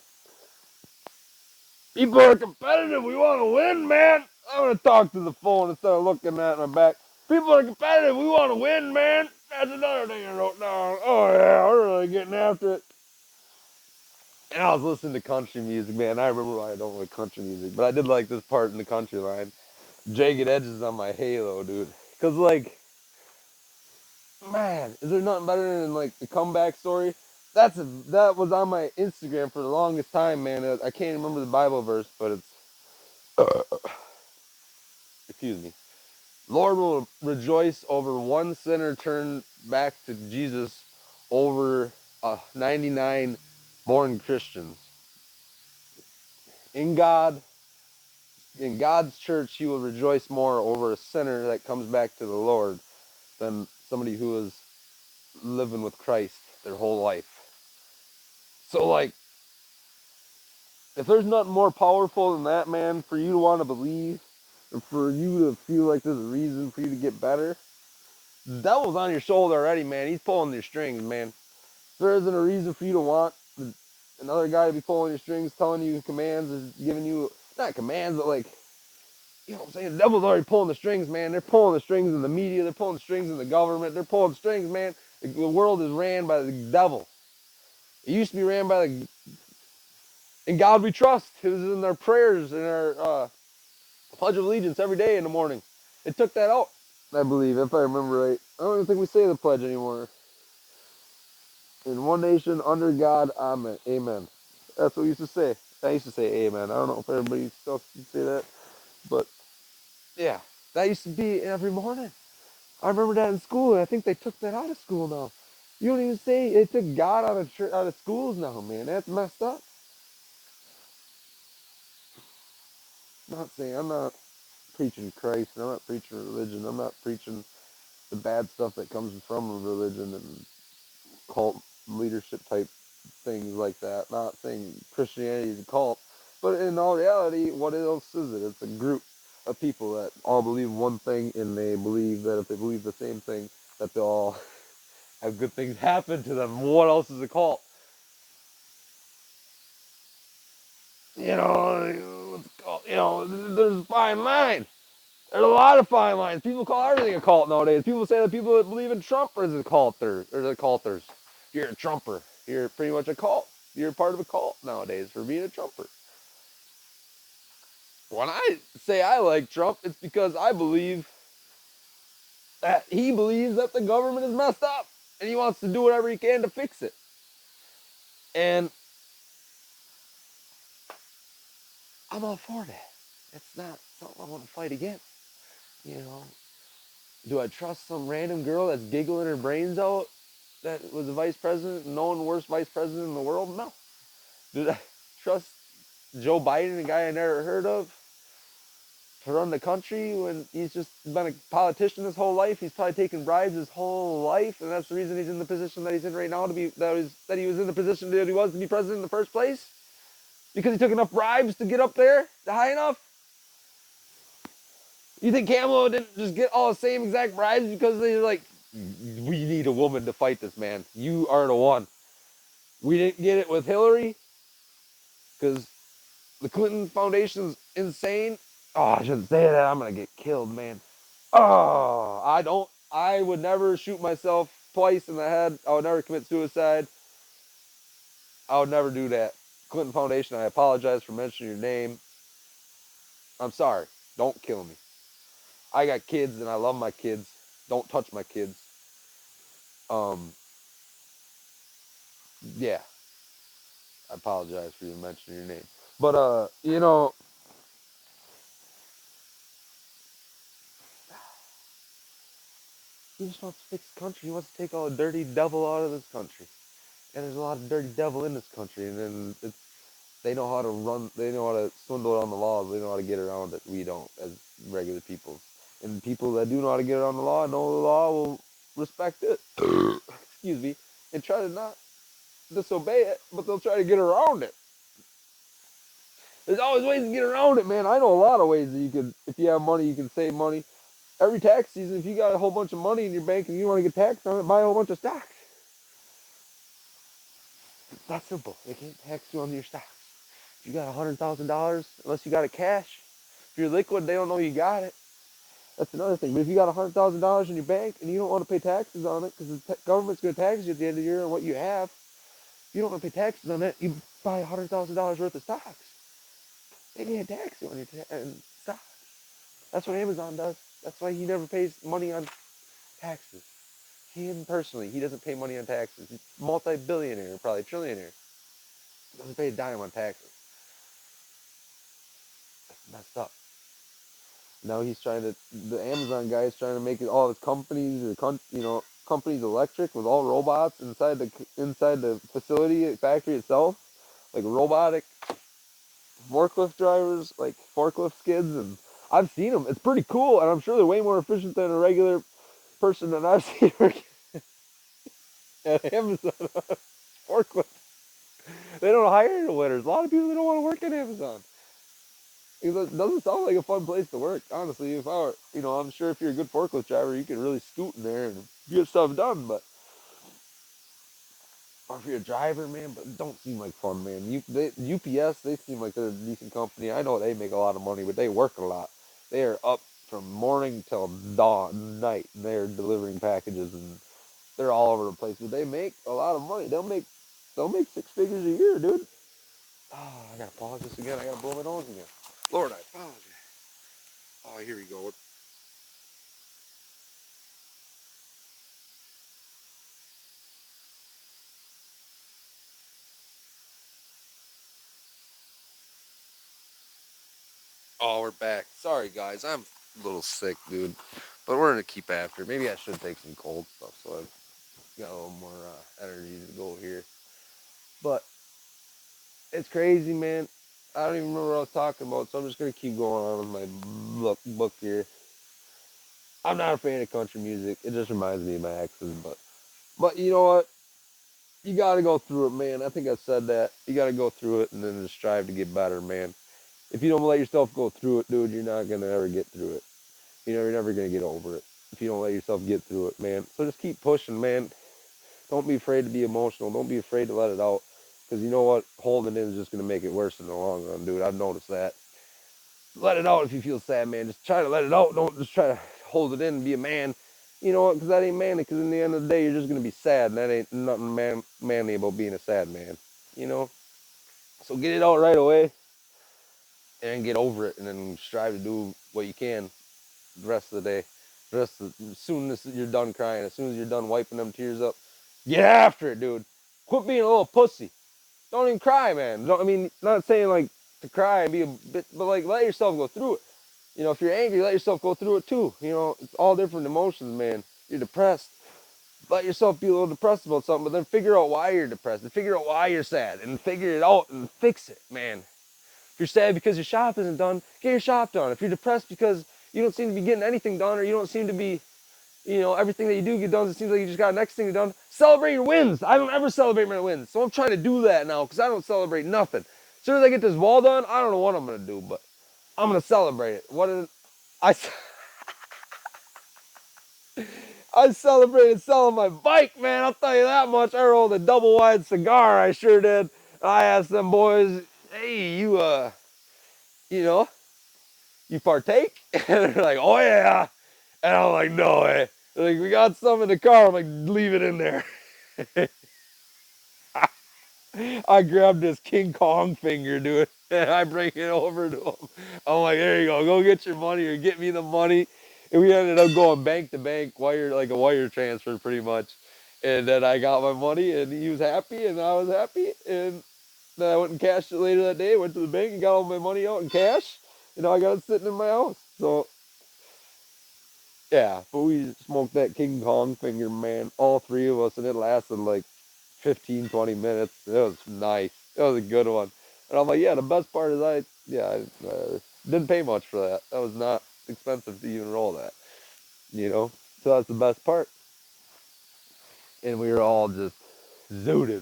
Speaker 1: People are competitive. We want to win, man. I'm going to talk to the phone instead of looking at my back. People are competitive. We want to win, man. That's another thing I wrote down. Oh, yeah, we're really getting after it. And I was listening to country music, man. I remember why I don't like country music, but I did like this part in the country line. Jagged Edges on my Halo, dude. Because, like, man, is there nothing better than, like, the comeback story? That was on my Instagram for the longest time, man. I can't remember the Bible verse, but it's, excuse me. Lord will rejoice over one sinner turned back to Jesus over 99 born Christians. In God, in God's church, he will rejoice more over a sinner that comes back to the Lord than somebody who is living with Christ their whole life. So, like, if there's nothing more powerful than that, man, for you to want to believe, and for you to feel like there's a reason for you to get better, the devil's on your shoulder already, man. He's pulling your strings, man. If there isn't a reason for you to want another guy to be pulling your strings, telling you commands, is giving you, not commands, but like, you know what I'm saying? The devil's already pulling the strings, man. They're pulling the strings in the media. They're pulling the strings in the government. They're pulling strings, man. The world is ran by the devil. It used to be ran by the, in God we trust. It was in our prayers, in our Pledge of Allegiance every day in the morning. It took that out, I believe, if I remember right. I don't even think we say the pledge anymore. In one nation, under God, amen. Amen. That's what we used to say. I used to say amen. I don't know if everybody else can say that. But, yeah, that used to be every morning. I remember that in school, and I think they took that out of school now. You don't even say, they took God out of schools now, man. That's messed up. Not saying, I'm not preaching Christ, I'm not preaching religion, I'm not preaching the bad stuff that comes from religion and cult leadership type things like that. Not saying Christianity is a cult, but in all reality, what else is it? It's a group of people that all believe one thing, and they believe that if they believe the same thing, that they'll all have good things happen to them. What else is a cult? There's a fine line. There's a lot of fine lines. People call everything a cult nowadays. People say that people that believe in Trump are the culters, or the culters. You're a Trumper. You're pretty much a cult. You're part of a cult nowadays for being a Trumper. When I say I like Trump, it's because I believe that he believes that the government is messed up and he wants to do whatever he can to fix it. And I'm all for that. It's not something I want to fight against. You know, do I trust some random girl that's giggling her brains out that was the vice president, known worst vice president in the world? No. Do I trust Joe Biden, a guy I never heard of? to run the country when he's just been a politician his whole life. He's probably taken bribes his whole life, and that's the reason he's in the position that he's in right now to be that he was in the position that he was to be president in the first place because he took enough bribes to get up there, to high enough. You think Kamala didn't just get all the same exact bribes because they're like, we need a woman to fight this man. You are the one. We didn't get it with Hillary because the Clinton Foundation's insane. Oh, I shouldn't say that. I'm gonna get killed, man. Oh, I would never shoot myself twice in the head. I would never commit suicide. I would never do that. Clinton Foundation, I apologize for mentioning your name. I'm sorry. Don't kill me. I got kids and I love my kids. Don't touch my kids. Um, yeah. I apologize for you mentioning your name. But he just wants to fix the country. He wants to take all the dirty devil out of this country. And there's a lot of dirty devil in this country, and then they know how to run, they know how to swindle on the laws, they know how to get around it. We don't, as regular people. And people that do know how to get around the law, know the law, will respect it. Excuse me, and try to not disobey it, but they'll try to get around it. There's always ways to get around it, man. I know a lot of ways that you could, if you have money, you can save money. Every tax season, if you got a whole bunch of money in your bank and you want to get taxed on it, buy a whole bunch of stocks. It's that simple. They can't tax you on your stocks. If you got $100,000, unless you got it cash, if you're liquid, they don't know you got it. That's another thing. But if you got $100,000 in your bank and you don't want to pay taxes on it because the government's going to tax you at the end of the year on what you have, if you don't want to pay taxes on it, you buy $100,000 worth of stocks. They can't tax you on your stocks. That's what Amazon does. That's why he never pays money on taxes. Him personally, he doesn't pay money on taxes. He's multi-billionaire, probably trillionaire. Doesn't pay a dime on taxes. That's messed up. Now he's trying to, the Amazon guy is trying to make it all his companies, companies electric with all robots inside the facility, factory itself, like robotic forklift drivers, like forklift skids, and I've seen them. It's pretty cool, and I'm sure they're way more efficient than a regular person that I've seen working at Amazon forklift. They don't hire the winners. A lot of people don't want to work at Amazon. It doesn't sound like a fun place to work, honestly. If I were, I'm sure if you're a good forklift driver, you can really scoot in there and get stuff done. But or if you're a driver, man, but it don't seem like fun, man. UPS, they seem like they're a decent company. I know they make a lot of money, but they work a lot. They are up from morning till dawn, night, and they're delivering packages, and they're all over the place. But they make a lot of money. They'll make six figures a year, dude. Oh, I gotta pause this again. I gotta blow my nose again. Lord, I apologize. Oh, here we go. Oh, we're back. Sorry, guys. I'm a little sick, dude. But we're gonna keep after. Maybe I should take some cold stuff so I've got a little more energy to go here. But it's crazy, man. I don't even remember what I was talking about, so I'm just gonna keep going on with my book here. I'm not a fan of country music. It just reminds me of my exes, but you know what? You gotta go through it, man. I think I said that. You gotta go through it and then just strive to get better, man. If you don't let yourself go through it, dude, you're not gonna ever get through it. You're never gonna get over it if you don't let yourself get through it, man. So just keep pushing, man. Don't be afraid to be emotional. Don't be afraid to let it out. Because you know what? Holding it in is just gonna make it worse in the long run, dude. I've noticed that. Let it out if you feel sad, man. Just try to let it out. Don't just try to hold it in and be a man. You know what? Because that ain't manly. Because in the end of the day, you're just gonna be sad, and that ain't nothing manly about being a sad man. You know. So get it out right away and get over it, and then strive to do what you can the rest of the day. As soon as you're done crying, as soon as you're done wiping them tears up, get after it, dude. Quit being a little pussy. Don't even cry, man. I mean, not saying like to cry and be a bit, but like let yourself go through it. If you're angry, let yourself go through it too. It's all different emotions, man. You're depressed. Let yourself be a little depressed about something, but then figure out why you're depressed and figure out why you're sad and figure it out and fix it, man. If you're sad because your shop isn't done, get your shop done. If you're depressed because you don't seem to be getting anything done, or you don't seem to be, everything that you do get done, it seems like you just got the next thing done, celebrate your wins. I don't ever celebrate my wins. So I'm trying to do that now because I don't celebrate nothing. As soon as I get this wall done, I don't know what I'm going to do, but I'm going to celebrate it. I, I celebrated selling my bike, man. I'll tell you that much. I rolled a double wide cigar. I sure did. I asked them boys, hey, you know, you partake? And they're like, oh yeah. And I'm like, no way. They're like, we got some in the car. I'm like, leave it in there. I grabbed this King Kong finger, dude, and I bring it over to him. I'm like, there you go get your money or get me the money. And we ended up going bank to bank, like a wire transfer pretty much. And then I got my money and he was happy and I was happy. And then I went and cashed it later that day, went to the bank and got all my money out in cash. And now I got it sitting in my house. So yeah, but we smoked that King Kong finger, man, all three of us, and it lasted like 15, 20 minutes. It was nice. It was a good one. And I'm like, yeah, the best part is I didn't pay much for that. That was not expensive to even roll that, you know? So that's the best part. And we were all just zooted.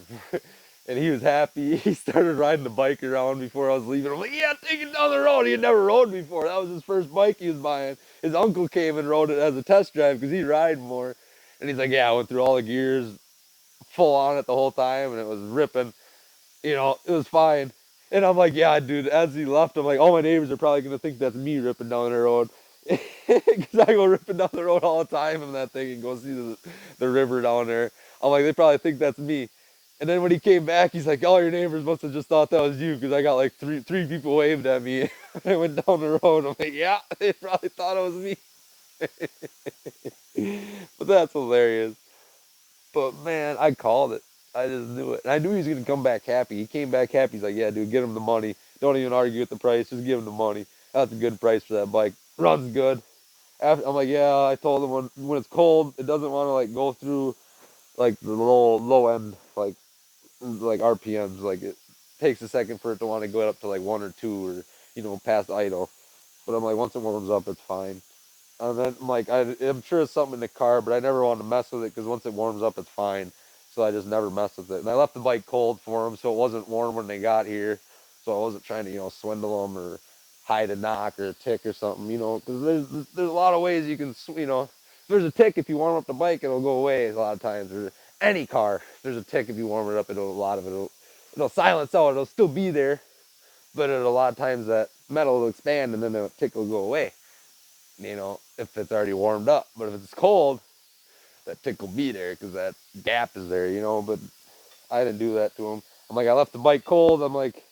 Speaker 1: And he was happy. He started riding the bike around before I was leaving. I'm like, yeah, take it down the road. He had never rode before. That was his first bike he was buying. His uncle came and rode it as a test drive because he'd ride more. And he's like, yeah, I went through all the gears, full on it the whole time, and it was ripping. It was fine. And I'm like, yeah, dude, as he left, I'm like, all my neighbors are probably going to think that's me ripping down the road. Because I go ripping down the road all the time in that thing and go see the river down there. I'm like, they probably think that's me. And then when he came back, he's like, all your neighbors must have just thought that was you because I got like three people waved at me. I went down the road. I'm like, yeah, they probably thought it was me. But that's hilarious. But man, I called it. I just knew it. And I knew he was gonna come back happy. He came back happy. He's like, yeah, dude, get him the money. Don't even argue with the price. Just give him the money. That's a good price for that bike. Runs good. I'm like, yeah. I told him when it's cold, it doesn't want to like go through like the low end like RPMs. Like it takes a second for it to want to go up to like 1 or 2 or past idle. But I'm like, once it warms up, it's fine. And then I'm like, I'm sure it's something in the car, but I never wanted to mess with it because once it warms up, it's fine. So I just never messed with it. And I left the bike cold for them, so it wasn't warm when they got here. So I wasn't trying to, swindle them or hide a knock or a tick or something, because there's a lot of ways you can, if there's a tick, if you warm up the bike, it'll go away a lot of times. Or any car, if there's a tick, if you warm it up, a lot of it'll silence out. It'll still be there, but a lot of times that metal will expand and then the tick will go away. If it's already warmed up. But if it's cold, that tick will be there because that gap is there, But I didn't do that to him. I'm like, I left the bike cold. I'm like,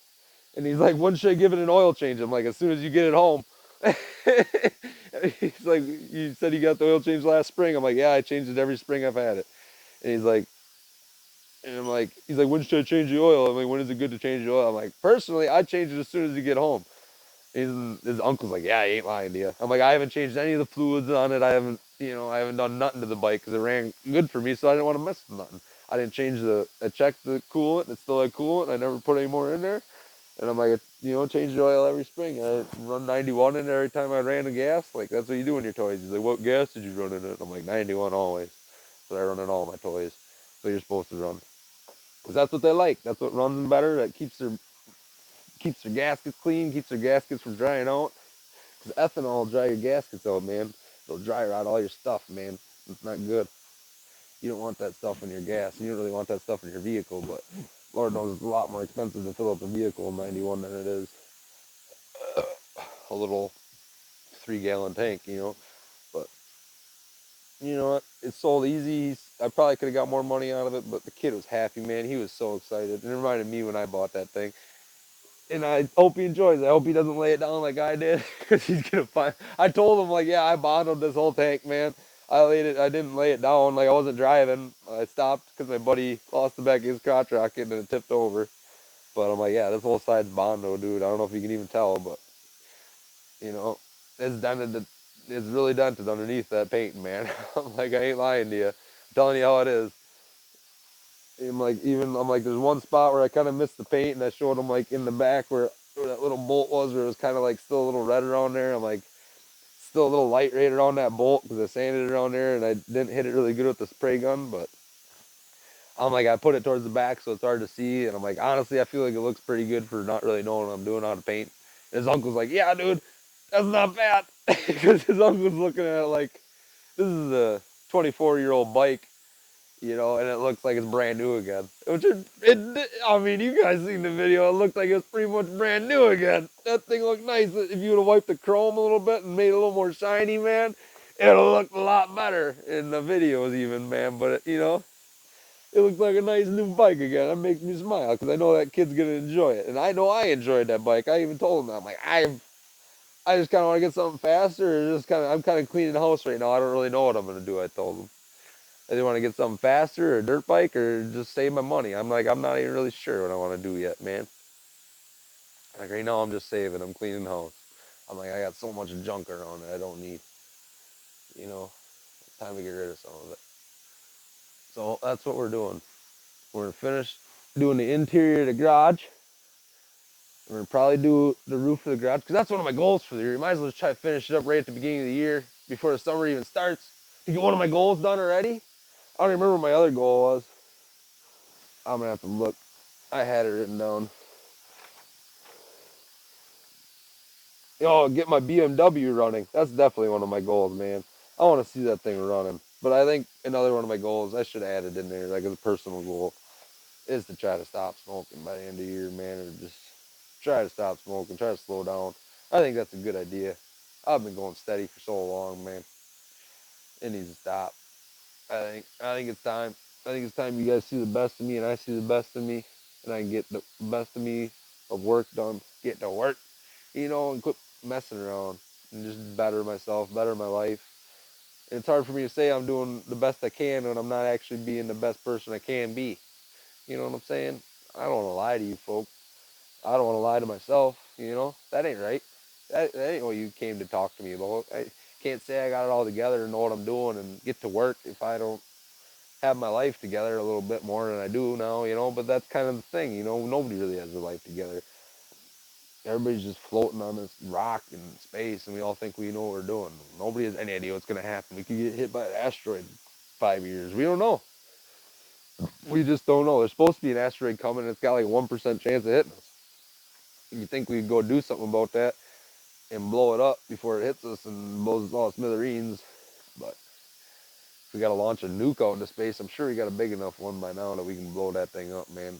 Speaker 1: and he's like, when should I give it an oil change? I'm like, as soon as you get it home. He's like, you said you got the oil change last spring. I'm like, yeah, I changed it every spring I've had it. And he's like, he's like, when should I change the oil? I'm like, when is it good to change the oil? I'm like, personally, I change it as soon as you get home. His uncle's like, yeah, he ain't lying to you. I'm like, I haven't changed any of the fluids on it. I haven't done nothing to the bike because it ran good for me, so I didn't want to mess with nothing. I didn't change I checked the coolant, it still had coolant, I never put any more in there. And I'm like, change the oil every spring. I run 91 in there every time I ran the gas. Like, that's what you do in your toys. He's like, what gas did you run in it? I'm like, 91 always. So I run in all my toys. So you're supposed to run. Because that's what they like. That's what runs them better. That keeps their gaskets clean, keeps their gaskets from drying out. Because ethanol will dry your gaskets out, man. It'll dry out all your stuff, man. It's not good. You don't want that stuff in your gas. You don't really want that stuff in your vehicle, but Lord knows it's a lot more expensive to fill up a vehicle in 91 than it is a little 3-gallon tank, But you know what? It sold easy. I probably could have got more money out of it, but the kid was happy, man. He was so excited. It reminded me when I bought that thing. And I hope he enjoys it. I hope he doesn't lay it down like I did, because he's gonna find. I told him like, yeah, I bonded this whole tank, man. I didn't lay it down. Like I wasn't driving. I stopped because my buddy lost the back of his crotch rocket and it tipped over. But I'm like, yeah, this whole side's Bondo, dude. I don't know if you can even tell, but you know, it's dented. It's really dented underneath that paint, man. I'm like, I ain't lying to you. I'm telling you how it is. I'm like, there's one spot where I kind of missed the paint, and I showed him like in the back where where that little bolt was, where it was kind of like still a little red around there. I'm like, still a little light right around that bolt because I sanded it around there and I didn't hit it really good with the spray gun. But I'm like, I put it towards the back so it's hard to see. And I'm like, honestly, I feel like it looks pretty good for not really knowing what I'm doing how to paint. And his uncle's like, yeah, dude, that's not bad. Because his uncle's looking at it like, this is a 24-year-old bike, you know, and it looks like it's brand new again. I mean, you guys seen the video. It looked like it was pretty much brand new again. That thing looked nice. If you would have wiped the chrome a little bit and made it a little more shiny, man, it'll look a lot better in the videos even, man. But, you know, it looks like a nice new bike again. That makes me smile because I know that kid's going to enjoy it. And I know I enjoyed that bike. I even told him that. I'm like, I just kind of want to get something faster. Or just kind of, I'm kind of cleaning the house right now. I don't really know what I'm going to do, I told him. I either want to get something faster or a dirt bike or just save my money. I'm like, I'm not even really sure what I want to do yet, man. Like right now, I'm just saving. I'm cleaning the house. I'm like, I got so much junk around that I don't need. You know, it's time to get rid of some of it. So that's what we're doing. We're gonna finish doing the interior of the garage. We're gonna probably do the roof of the garage because that's one of my goals for the year. You might as well just try to finish it up right at the beginning of the year before the summer even starts to get one of my goals done already. I don't remember what my other goal was. I'm gonna have to look. I had it written down. Get my BMW running. That's definitely one of my goals, man. I want to see that thing running. But I think another one of my goals, I should add it in there, like as a personal goal, is to try to stop smoking by the end of the year, man, or just try to stop smoking, try to slow down. I think that's a good idea. I've been going steady for so long, man. It needs to stop. I think it's time. I think it's time you guys see the best of me and I see the best of me and I can get the best of me of work done, get to work, you know, and quit messing around and just better myself, better my life. And it's hard for me to say I'm doing the best I can when I'm not actually being the best person I can be. You know what I'm saying? I don't want to lie to you folks. I don't want to lie to myself, you know? That ain't right. That ain't what you came to talk to me about. I can't say I got it all together and know what I'm doing and get to work if I don't have my life together a little bit more than I do now, you know, but that's kind of the thing, you know, nobody really has their life together. Everybody's just floating on this rock in space and we all think we know what we're doing. Nobody has any idea what's going to happen. We could get hit by an asteroid in 5 years. We don't know. We just don't know. There's supposed to be an asteroid coming and it's got like 1% chance of hitting us. You think we'd go do something about that and blow it up before it hits us and blows us all to smithereens. But if we got to launch a nuke out into space, I'm sure we got a big enough one by now that we can blow that thing up, man.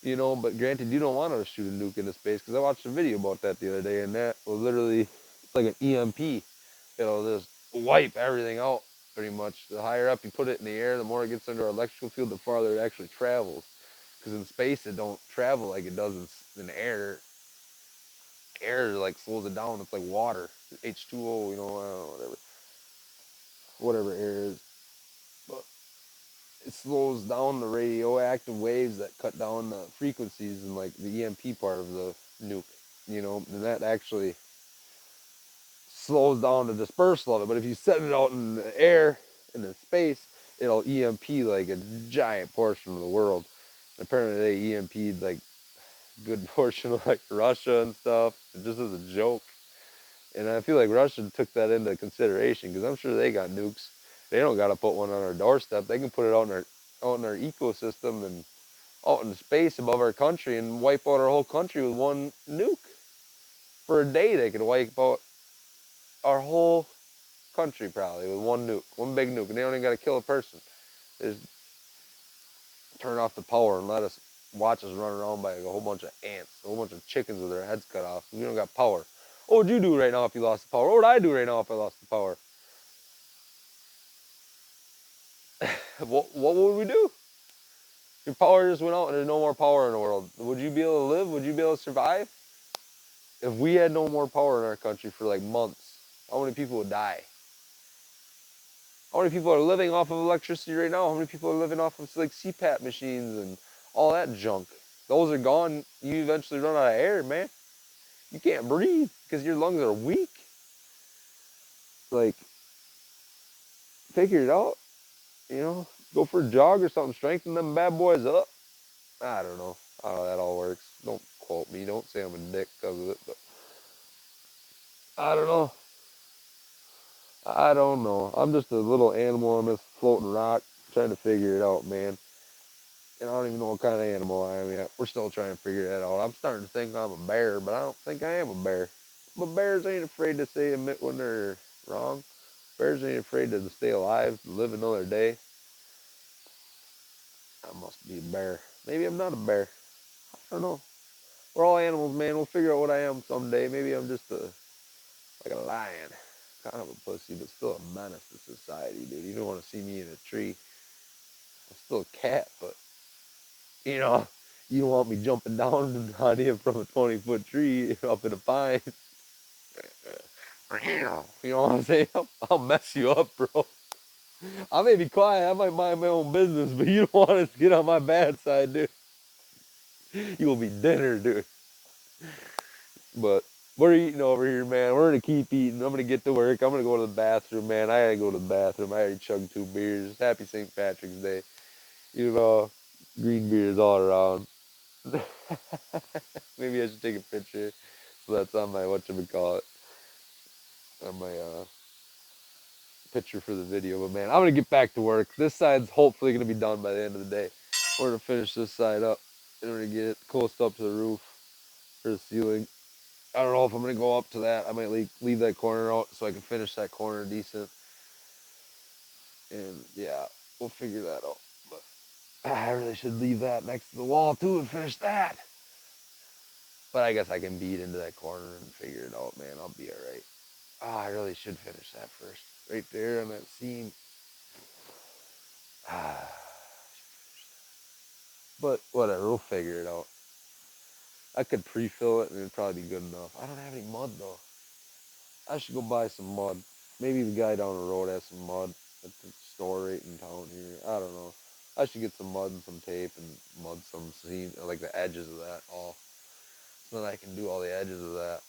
Speaker 1: You know, but granted, you don't want to shoot a nuke into space because I watched a video about that the other day, and that was literally it's like an EMP. It'll just wipe everything out pretty much. The higher up you put it in the air, the more it gets under our electrical field, the farther it actually travels. Because in space, it don't travel like it does in air. Air like slows it down. It's like water, H2O. You know, whatever air is. But it slows down the radioactive waves that cut down the frequencies and like the EMP part of the nuke, you know, and that actually slows down the dispersal of it. But if you set it out in the air and in space, it'll EMP like a giant portion of the world. And apparently they EMP'd like a good portion of like Russia and stuff, just as a joke. And I feel like Russia took that into consideration because I'm sure they got nukes. They don't got to put one on our doorstep. They can put it out in our ecosystem and out in space above our country and wipe out our whole country with one nuke. For a day, they could wipe out our whole country probably with one nuke, one big nuke, and they don't even got to kill a person. They just turn off the power and let us watch us run around by a whole bunch of ants, a whole bunch of chickens with their heads cut off. We don't got power. What would you do right now if you lost the power? What would I do right now if I lost the power? What would we do? Your power just went out and there's no more power in the world. Would you be able to live? Would you be able to survive? If we had no more power in our country for like months, how many people would die? How many people are living off of electricity right now? How many people are living off of like CPAP machines and all that junk? Those are gone. You eventually run out of air, man. You can't breathe because your lungs are weak. Like, figure it out. You know, go for a jog or something. Strengthen them bad boys up. I don't know. I don't know how that all works. Don't quote me. Don't say I'm a dick because of it. But I don't know. I don't know. I'm just a little animal on this floating rock trying to figure it out, man. And I don't even know what kind of animal I am yet. We're still trying to figure that out. I'm starting to think I'm a bear, but I don't think I am a bear. But bears ain't afraid to say admit when they're wrong. Bears ain't afraid to stay alive, to live another day. I must be a bear. Maybe I'm not a bear. I don't know. We're all animals, man. We'll figure out what I am someday. Maybe I'm just like a lion. Kind of a pussy, but still a menace to society, dude. You don't want to see me in a tree. I'm still a cat, but you know, you don't want me jumping down on you from a 20-foot tree up in a pine. You know what I'm saying? I'll mess you up, bro. I may be quiet. I might mind my own business, but you don't want to get on my bad side, dude. You will be dinner, dude. But we're eating over here, man. We're gonna keep eating. I'm gonna get to work. I'm gonna go to the bathroom, man. I gotta go to the bathroom. I already chugged 2 beers. Happy St. Patrick's Day. You know, green beers all around. Maybe I should take a picture so that's on my whatchamacallit, on my picture for the video. But man, I'm gonna get back to work. This side's hopefully gonna be done by the end of the day. We're gonna finish this side up in order to get it close up to the roof or the ceiling. I don't know if I'm gonna go up to that. I might leave that corner out so I can finish that corner decent. And yeah, we'll figure that out. But I really should leave that next to the wall too and finish that. But I guess I can beat into that corner and figure it out, man. I'll be alright. Oh, I really should finish that first. Right there on that seam. But whatever, we'll figure it out. I could pre-fill it and it'd probably be good enough. I don't have any mud though. I should go buy some mud. Maybe the guy down the road has some mud at the store right in town here. I don't know. I should get some mud and some tape and mud some seam, like the edges of that all. So then I can do all the edges of that.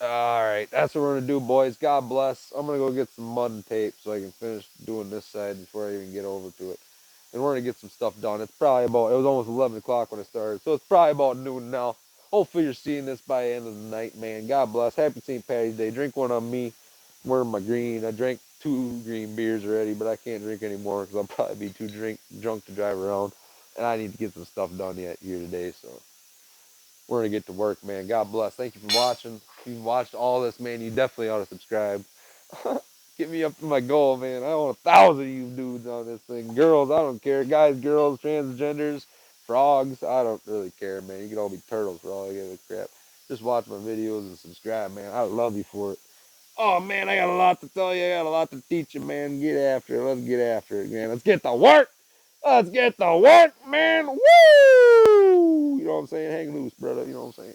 Speaker 1: Alright, that's what we're gonna do, boys. God bless. I'm gonna go get some mud and tape so I can finish doing this side before I even get over to it. And we're gonna get some stuff done. It's probably it was almost 11 o'clock when I started, so it's probably about noon now. Hopefully you're seeing this by the end of the night, man. God bless. Happy St. Patty's Day. Drink one on me. I'm wearing my green. I drank 2 green beers already, but I can't drink anymore because I'll probably be too drunk to drive around. And I need to get some stuff done yet here today, so we're gonna get to work, man. God bless. Thank you for watching. If you watched all this, man, you definitely ought to subscribe. Get me up to my goal, man. I want 1,000 of you dudes on this thing. Girls, I don't care. Guys, girls, transgenders, frogs, I don't really care, man. You can all be turtles for all I give a crap. Just watch my videos and subscribe, man. I would love you for it. Oh, man, I got a lot to tell you. I got a lot to teach you, man. Get after it. Let's get after it, man. Let's get to work. Let's get to work, man. Woo! You know what I'm saying? Hang loose, brother. You know what I'm saying?